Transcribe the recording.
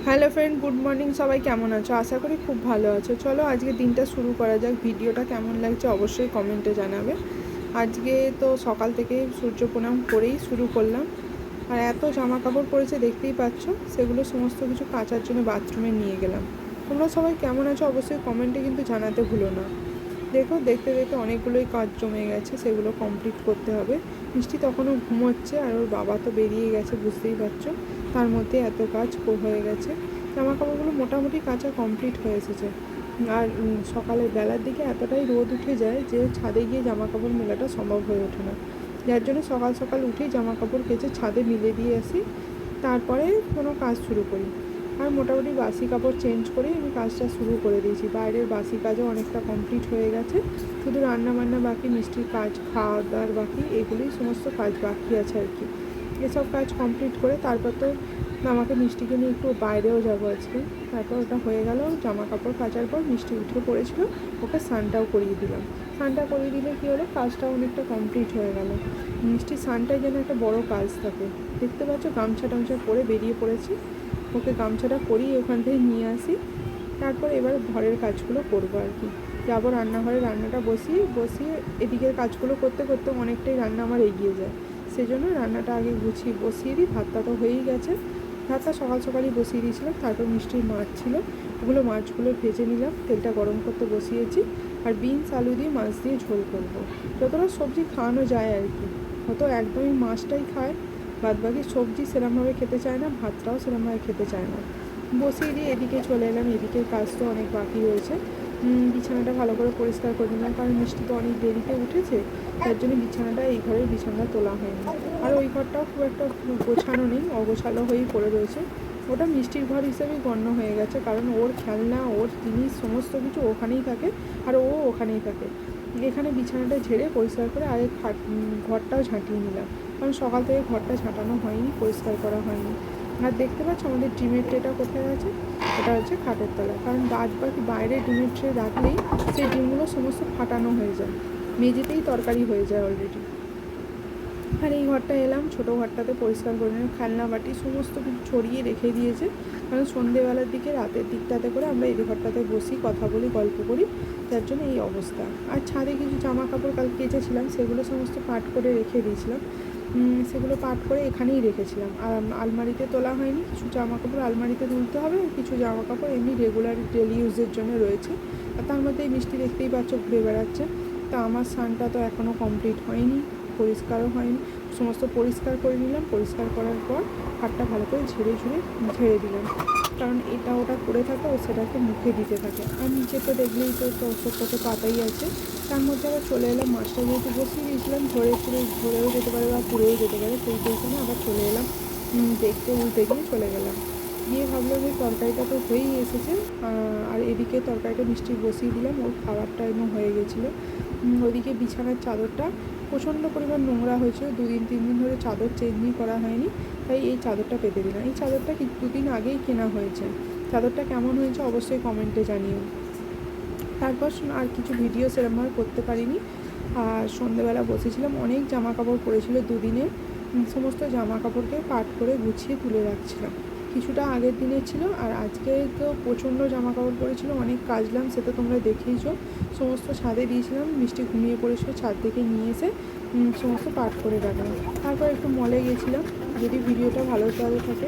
Hello friend, good morning. সবাই কেমন আছো? আশা করি খুব ভালো আছো। চলো আজকে দিনটা শুরু করা যাক। ভিডিওটা কেমন লাগছে অবশ্যই কমেন্টে জানাবে। আজকে তো সকাল থেকে সূর্য প্রণাম করেই শুরু করলাম। আর এত জামা কাপড় পরেছে দেখতেই পাচ্ছ, সেগুলো সমস্ত কিছু কাচার জন্য বাথরুমে নিয়ে গেলাম। তোমরা সবাই কেমন আছো অবশ্যই কমেন্টে কিন্তু জানাতে ভুলো না। দেখো, দেখতে দেখতে অনেকগুলোই কাজ জমে গেছে, সেগুলো কমপ্লিট করতে হবে। মিষ্টি তখনও ঘুমোচ্ছে আর ওর বাবা তো বেরিয়ে গেছে, বুঝতেই পারছো। তার মধ্যে এত কাজ হয়ে গেছে। জামা কাপড়গুলো মোটামুটি কাচা কমপ্লিট হয়ে এসেছে। আর সকালের বেলার দিকে এতটাই রোদ উঠে যায় যে ছাদে গিয়ে জামা কাপড় মেলাটা সম্ভব হয়ে ওঠে না। যার জন্য সকাল সকাল উঠেই জামা কাপড় কেচে ছাদে মিলে দিয়ে আসি, তারপরে কোনো কাজ শুরু করি। আর মোটামুটি বাসি কাপড় চেঞ্জ করেই আমি কাজটা শুরু করে দিয়েছি। বাইরের বাসি কাজও অনেকটা কমপ্লিট হয়ে গেছে, শুধু রান্নাবান্না বাকি, মিষ্টির কাজ, খাওয়া দাওয়ার বাকি, এগুলোই সমস্ত কাজ বাকি আছে আর কি। এসব কাজ কমপ্লিট করে তারপর তো আমাকে মিষ্টিকে নিয়ে একটু বাইরেও যাবো আজকে। তারপর ওটা হয়ে গেল। জামা কাপড় কাচার পর মিষ্টি উঠে পড়েছিল, ওকে স্নানটাও করিয়ে দিলাম। স্নানটা করিয়ে দিলে কী হলো, কাজটাও অনেকটা কমপ্লিট হয়ে গেল। মিষ্টির স্নানটাই যেন একটা বড় কাজ থাকে। দেখতে পাচ্ছ গামছা টামছা পরে বেরিয়ে পড়েছি। ওকে গামছাটা করিয়ে ওখান থেকে নিয়ে আসি। তারপর এবার ঘরের কাজগুলো করবো আর কি। যাবো রান্নাঘরে, রান্নাটা বসিয়ে এদিকের কাজগুলো করতে করতে অনেকটাই রান্না আমার এগিয়ে যায়। সেজন্য রান্নাটা আগে বসিয়ে দিই। ভাতটা তো হয়েই গেছে। ভাতটা সকাল সকালই বসিয়ে দিয়েছিলাম। তারপর মিষ্টির মাছ ছিল, মাছগুলো ভেজে নিলাম, তেলটা গরম করতে বসিয়েছি। আর বিনস আলু দিয়ে মাছ দিয়ে ঝোল করবো। যতটা সবজি খাওয়ানো যায় আর কি। হয়তো একদমই মাছটাই খায়, বাদবাকি সবজি সেরকমভাবে খেতে চায় না, ভাতটাও সেরকমভাবে খেতে চায় না। বসিয়ে দিয়ে এদিকে চলে এলাম। এদিকের কাজ তো অনেক বাকি রয়েছে। বিছানাটা ভালো করে পরিষ্কার করে নিলাম, কারণ মিষ্টি তো অনেক দেরিতে উঠেছে। তার জন্য বিছানাটা, এই ঘরের বিছানাটা তোলা হয়নি। আর ওই ঘরটাও খুব একটা গোছানো নেই, অগোছালো হয়েই পড়ে রয়েছে। ওটা মিষ্টির ঘর হিসেবেই গণ্য হয়ে গেছে, কারণ ওর খেলনা, ওর জিনিস সমস্ত কিছু ওখানেই থাকে, আর ও ওখানেই থাকে। এখানে বিছানাটা ঝেড়ে পরিষ্কার করে আগে ঘরটাও ঝাঁটিয়ে নিলাম, কারণ সকাল থেকে ঘরটা ঝাঁটানো হয়নি, পরিষ্কার করা হয়নি। আর দেখতে পাচ্ছ আমাদের ডিমের ট্রেটা কোথায় আছে, এটা হচ্ছে খাটের তলায়। কারণ বাকি বাইরে ডিমের ট্রে রাখলেই সেই ডিমগুলো সমস্ত ফাটানো হয়ে যায়, মেঝেতেই তরকারি হয়ে যায় অলরেডি। আর এই ঘরটা এলাম, ছোটো ঘরটাতে পরিষ্কার করে নিলাম। খেলনা বাটি সমস্ত কিছু ছড়িয়ে রেখে দিয়েছে, কারণ সন্ধেবেলার দিকে, রাতের দিকটাতে করে আমরা এই ঘরটাতে বসি, কথা বলি, গল্প করি, যার জন্য এই অবস্থা। আর ছাদে কিছু জামা কাপড় কাল কেচেছিলাম, সেগুলো সমস্ত পাট করে রেখে দিয়েছিলাম। সেগুলো পাট করে এখানেই রেখেছিলাম। আর আলমারিতে তোলা হয়নি। কিছু জামা কাপড় আলমারিতে তুলতে হবে, কিছু জামা কাপড় এমনি রেগুলার ডেলি ইউজের জন্য রয়েছে। আর তার মধ্যে এই মিষ্টি দেখতেই পাচ্ছ ঘুরে বেড়াচ্ছে। তা আমার স্নানটা তো এখনও কমপ্লিট হয়নি, পরিষ্কারও হয়নি। সমস্ত পরিষ্কার করে নিলাম। পরিষ্কার করার পর হাতটা ভালো করে ঝেড়ে দিলাম, কারণ এটা ওটা করে থাকে, ও সেটাকে মুখে দিতে থাকে। আর নিচে তো দেখলেই তো ওষুধটাতে পাতাই আছে। তার মধ্যে আবার চলে এলাম, মাছটা যেহেতু বসিয়ে দিয়েছিলাম, ধরেও যেতে পারে বা পুড়েও যেতে পারে, সেই জন্য আবার চলে এলাম দেখতে, উল্টে দিয়ে চলে গেলাম। গিয়ে ভাবলাম যে তরকারিটা তো হয়েই এসেছে। আর এদিকে তরকারিটা মিষ্টি বসিয়ে দিলাম, ওর খাবার টাইমও হয়ে গেছিলো। ওদিকে বিছানার চাদরটা প্রচণ্ড পরিমাণ নোংরা হয়েছিল, 2-3 দিন ধরে চাদর চেঞ্জই করা হয়নি, তাই এই চাদরটা পেতে দিলাম। এই চাদরটা 2 দিন আগেই কেনা হয়েছে। চাদরটা কেমন হয়েছে অবশ্যই কমেন্টে জানিও। তারপর আর কিছু ভিডিও সেরকমভাবে করতে পারিনি। আর সন্ধ্যেবেলা বসেছিলাম, অনেক জামা কাপড় পরেছিল দুদিনের, সমস্ত জামা কাপড়কে পাট করে গুছিয়ে তুলে রাখছিলাম। কিছুটা আগের দিনের ছিল, আর আজকে তো প্রচণ্ড জামা কাপড় পরেছিল, অনেক কাচলাম, সে তো তোমরা দেখেইছো। সমস্ত ছাদে দিয়েছিলাম, মিষ্টি ঘুমিয়ে পড়েছিল, ছাদ থেকে নিয়ে এসে সমস্ত পাট করে রাখলাম। তারপর একটু মলে গেছিলাম। যদি ভিডিওটা ভালো লাগে থাকে